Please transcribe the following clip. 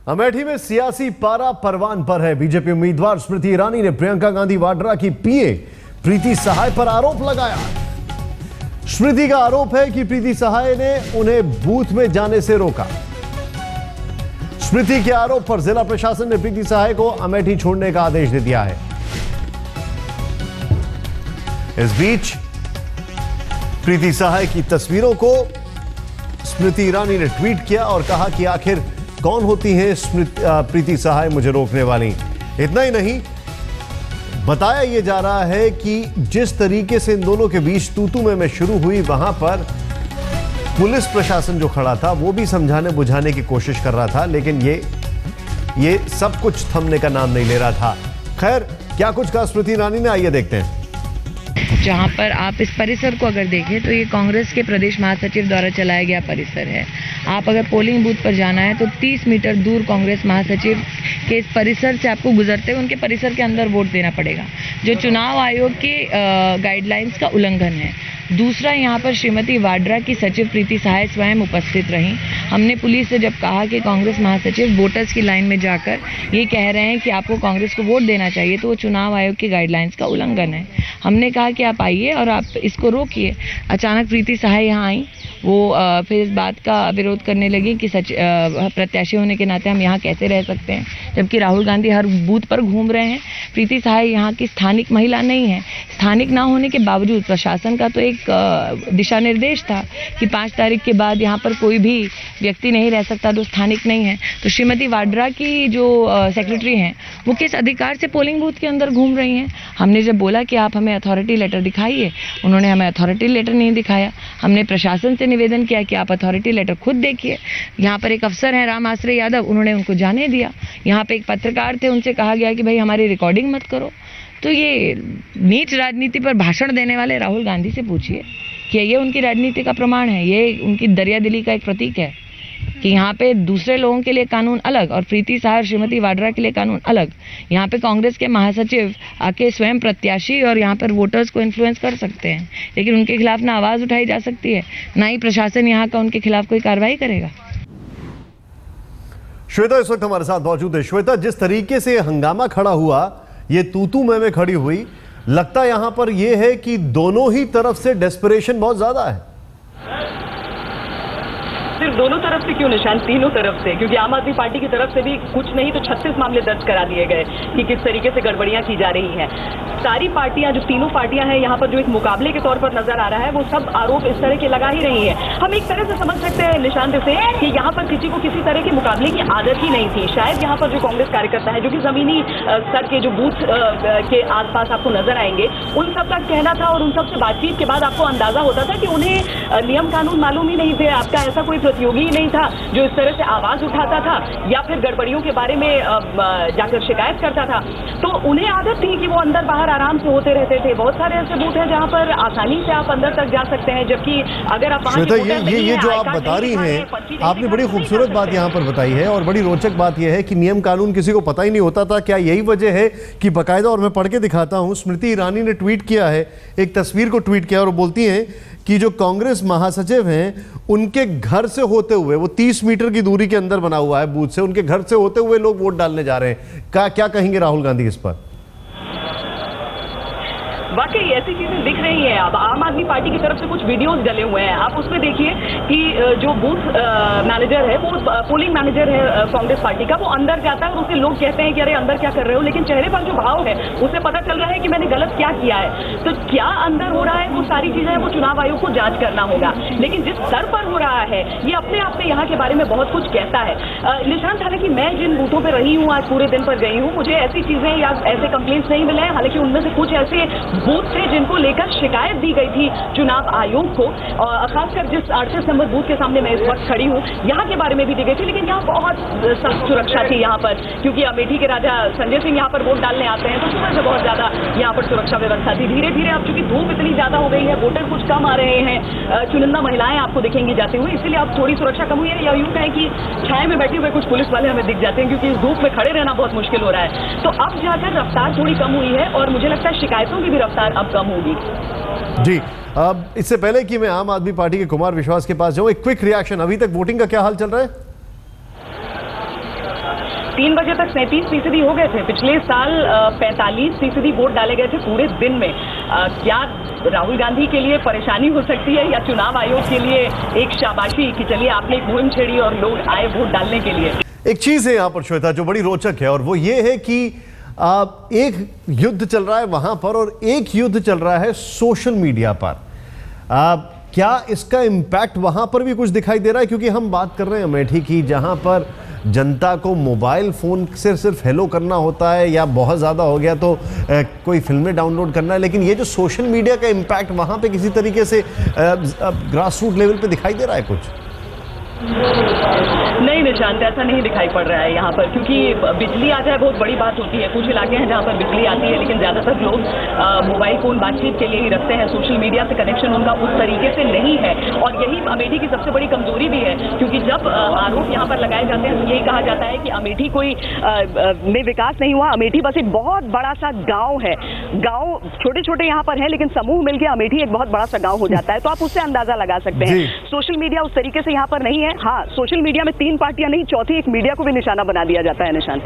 अमेठी में सियासी पारा परवान पर है। बीजेपी उम्मीदवार स्मृति ईरानी ने प्रियंका गांधी वाड्रा की पीए प्रीति सहाय पर आरोप लगाया। स्मृति का आरोप है कि प्रीति सहाय ने उन्हें बूथ में जाने से रोका। स्मृति के आरोप पर जिला प्रशासन ने प्रीति सहाय को अमेठी छोड़ने का आदेश दे दिया है। इस बीच प्रीति सहाय की तस्वीरों को स्मृति ईरानी ने ट्वीट किया और कहा कि आखिर कौन होती है प्रीति सहाय मुझे रोकने वाली। इतना ही नहीं, बताया यह जा रहा है कि जिस तरीके से इन दोनों के बीच तू-तू में शुरू हुई, वहां पर पुलिस प्रशासन जो खड़ा था वो भी समझाने बुझाने की कोशिश कर रहा था, लेकिन ये सब कुछ थमने का नाम नहीं ले रहा था। खैर, क्या कुछ कहा स्मृति ईरानी ने, आइए देखते हैं। जहां पर आप इस परिसर को अगर देखें तो ये कांग्रेस के प्रदेश महासचिव द्वारा चलाया गया परिसर है। आप अगर पोलिंग बूथ पर जाना है तो 30 मीटर दूर कांग्रेस महासचिव के इस परिसर से आपको गुजरते हुए उनके परिसर के अंदर वोट देना पड़ेगा, जो चुनाव आयोग के गाइडलाइंस का उल्लंघन है। दूसरा, यहाँ पर श्रीमती वाड्रा की सचिव प्रीति सहाय स्वयं उपस्थित रहीं। हमने पुलिस से जब कहा कि कांग्रेस महासचिव वोटर्स की लाइन में जाकर ये कह रहे हैं कि आपको कांग्रेस को वोट देना चाहिए, तो वो चुनाव आयोग के गाइडलाइंस का उल्लंघन है। हमने कहा कि आप आइए और आप इसको रोकिए। अचानक प्रीति सहाय यहाँ आई, वो फिर इस बात का विरोध करने लगी कि प्रत्याशी होने के नाते हम यहाँ कैसे रह सकते हैं, जबकि राहुल गांधी हर बूथ पर घूम रहे हैं। प्रीति सहाय यहाँ की स्थानिक महिला नहीं है। स्थानिक ना होने के बावजूद प्रशासन का तो एक दिशा निर्देश था कि 5 तारीख के बाद यहाँ पर कोई भी व्यक्ति नहीं रह सकता जो स्थानिक नहीं है। तो श्रीमती वाड्रा की जो सेक्रेटरी हैं वो किस अधिकार से पोलिंग बूथ के अंदर घूम रही हैं। हमने जब बोला कि आप हमें अथॉरिटी लेटर दिखाइए, उन्होंने हमें अथॉरिटी लेटर नहीं दिखाया। हमने प्रशासन से निवेदन किया कि आप अथॉरिटी लेटर खुद देखिए। यहाँ पर एक अफसर हैं राम आश्रय यादव, उन्होंने उनको जाने दिया। यहाँ पे एक पत्रकार थे, उनसे कहा गया कि भाई हमारी रिकॉर्डिंग मत करो। तो ये नीच राजनीति पर भाषण देने वाले राहुल गांधी से पूछिए कि ये उनकी राजनीति का प्रमाण है, ये उनकी दरियादिली का एक प्रतीक है कि यहाँ पे दूसरे लोगों के लिए कानून अलग और प्रीति सहाय श्रीमती वाड्रा के लिए कानून अलग। यहाँ पे कांग्रेस के महासचिव आके स्वयं प्रत्याशी और यहाँ पर वोटर्स को इन्फ्लुएंस कर सकते हैं, लेकिन उनके खिलाफ ना आवाज़ उठाई जा सकती है, ना ही प्रशासन यहाँ का उनके खिलाफ कोई कार्रवाई करेगा। श्वेता इस वक्त हमारे साथ मौजूद है। श्वेता, जिस तरीके से हंगामा खड़ा हुआ, ये तू-तू में खड़ी हुई, लगता यहां पर यह है कि दोनों ही तरफ से डेस्परेशन बहुत ज्यादा है। सिर्फ दोनों तरफ से क्यों निशान, तीनों तरफ से, क्योंकि आम आदमी पार्टी की तरफ से भी कुछ नहीं तो 36 मामले दर्ज करा दिए गए कि किस तरीके से गड़बड़ियां की जा रही हैं। सारी पार्टियां, जो तीनों पार्टियां हैं यहाँ पर, जो एक मुकाबले के तौर पर नजर आ रहा है, वो सब आरोप इस तरह के लगा ही रही है। हम एक तरह से समझ सकते हैं निशांत से कि यहाँ पर किसी को किसी तरह के मुकाबले की आदत ही नहीं थी। शायद यहाँ पर जो कांग्रेस कार्यकर्ता है, जो कि जमीनी स्तर के जो बूथ के आसपास आपको नजर आएंगे, उन सब का कहना था और उन सब से बातचीत के बाद आपको अंदाजा होता था कि उन्हें नियम कानून मालूम ही नहीं थे। आपका ऐसा कोई प्रतियोगी ही नहीं था जो इस तरह से आवाज उठाता था या फिर गड़बड़ियों के बारे में जाकर शिकायत करता था। तो उन्हें आदत थी कि वो अंदर बाहर आराम से होते रहते थे। बहुत सारे ऐसे बूथ हैं जहां पर आसानी से आप अंदर तक जा सकते हैं, जबकि अगर आप ये जो आप बता रही हैं, आपने बड़ी खूबसूरत बात यहाँ पर बताई है और बड़ी रोचक बात यह है कि नियम कानून किसी को पता ही नहीं होता था। क्या यही वजह है कि बाकायदा, और मैं पढ़ के दिखाता हूँ, स्मृति ईरानी ने ट्वीट किया है, एक तस्वीर को ट्वीट किया और बोलती हैं कि जो कांग्रेस महासचिव हैं उनके घर से होते हुए, वो 30 मीटर की दूरी के अंदर बना हुआ है बूथ से, उनके घर से होते हुए लोग वोट डालने जा रहे हैं। क्या कहेंगे राहुल गांधी इस पर? वाकई ऐसी चीजें दिख रही हैं। अब आम आदमी पार्टी की तरफ से कुछ वीडियोस डले हुए हैं, आप उसमें देखिए कि जो बूथ मैनेजर है, वो पोलिंग मैनेजर है कांग्रेस पार्टी का, वो अंदर जाता है और उसे लोग कहते हैं कि अरे अंदर क्या कर रहे हो, लेकिन चेहरे पर जो भाव है उसे पता चल रहा है कि मैंने गलत क्या किया है। तो क्या अंदर हो रहा है, वो सारी चीजें वो चुनाव आयोग को जांच करना होगा। लेकिन जिस स्तर पर हो रहा है, ये अपने आप में यहाँ के बारे में बहुत कुछ कहता है। निशांत, हालांकि मैं जिन बूथों पर रही हूँ, आज पूरे दिन पर गई हूँ, मुझे ऐसी चीजें या ऐसे कंप्लेंट्स नहीं मिले हैं। हालांकि उनमें से कुछ ऐसे बूथ थे जिनको लेकर शिकायत दी गई थी चुनाव आयोग को, और खासकर जिस 38 नंबर बूथ के सामने मैं इस वक्त खड़ी हूँ, यहाँ के बारे में भी दी गई थी। लेकिन यहाँ बहुत सख्त सुरक्षा थी यहाँ पर, क्योंकि अमेठी के राजा संजय सिंह यहाँ पर वोट डालने आते हैं, तो सुबह से बहुत ज्यादा यहाँ पर सुरक्षा व्यवस्था थी। धीरे धीरे अब चूंकि धूप इतनी ज्यादा हो गई है, वोटर कुछ कम आ रहे हैं, चुनिंदा महिलाएं आपको दिखेंगी जाते हुए, इसलिए अब थोड़ी सुरक्षा कम हुई है, या यूं कहें कि छाए में बैठे हुए कुछ पुलिस वाले हमें दिख जाते हैं, क्योंकि इस धूप में खड़े रहना बहुत मुश्किल हो रहा है। तो अब जाकर रफ्तार थोड़ी कम हुई है और मुझे लगता है शिकायतों की भी रफ्तार अब कम होगी। जी, अब इससे पहले कि मैं आम आदमी पार्टी के कुमार विश्वास के पास जाऊं, एक क्विक रिएक्शन, अभी तक वोटिंग का क्या हाल चल रहा है? 3 बजे तक 37% हो गए थे। पिछले साल 45% वोट डाले गए थे पूरे दिन में। क्या राहुल गांधी के लिए परेशानी हो सकती है या चुनाव आयोग के लिए एक शाबाशी कि चलिए आपने एक मुहिम छेड़ी और लोग आए वोट डालने के लिए? एक चीज है यहाँ पर श्वेता जो बड़ी रोचक है, और वो ये है कि एक युद्ध चल रहा है वहां पर और एक युद्ध चल रहा है सोशल मीडिया पर। क्या इसका इम्पैक्ट वहां पर भी कुछ दिखाई दे रहा है? क्योंकि हम बात कर रहे हैं अमेठी की, जहां पर जनता को मोबाइल फोन से सिर्फ हेलो करना होता है, या बहुत ज्यादा हो गया तो कोई फिल्में डाउनलोड करना है, लेकिन ये जो सोशल मीडिया का इम्पैक्ट वहां पे किसी तरीके से ग्रास रूट लेवल पे दिखाई दे रहा है कुछ? नहीं निशांत, ऐसा नहीं दिखाई पड़ रहा है यहाँ पर, क्योंकि बिजली आ जाए बहुत बड़ी बात होती है। कुछ इलाके हैं जहाँ पर बिजली आती है, लेकिन ज्यादातर लोग मोबाइल फोन बातचीत के लिए ही रखते हैं। सोशल मीडिया से कनेक्शन उनका उस तरीके से नहीं है, और यही अमेठी की सबसे बड़ी कमजोरी भी है। क्योंकि जब आरोप यहाँ पर लगाए जाते हैं तो यही कहा जाता है कि अमेठी कोई में विकास नहीं हुआ। अमेठी बस एक बहुत बड़ा सा गाँव है। गाँव छोटे छोटे यहाँ पर है, लेकिन समूह मिलकर अमेठी एक बहुत बड़ा सा गाँव हो जाता है। तो आप उससे अंदाजा लगा सकते हैं। सोशल मीडिया उस तरीके से यहाँ पर नहीं है। हाँ, सोशल मीडिया में 3 पार्टियां नहीं, चौथी एक मीडिया को भी निशाना बना दिया जाता है निशान।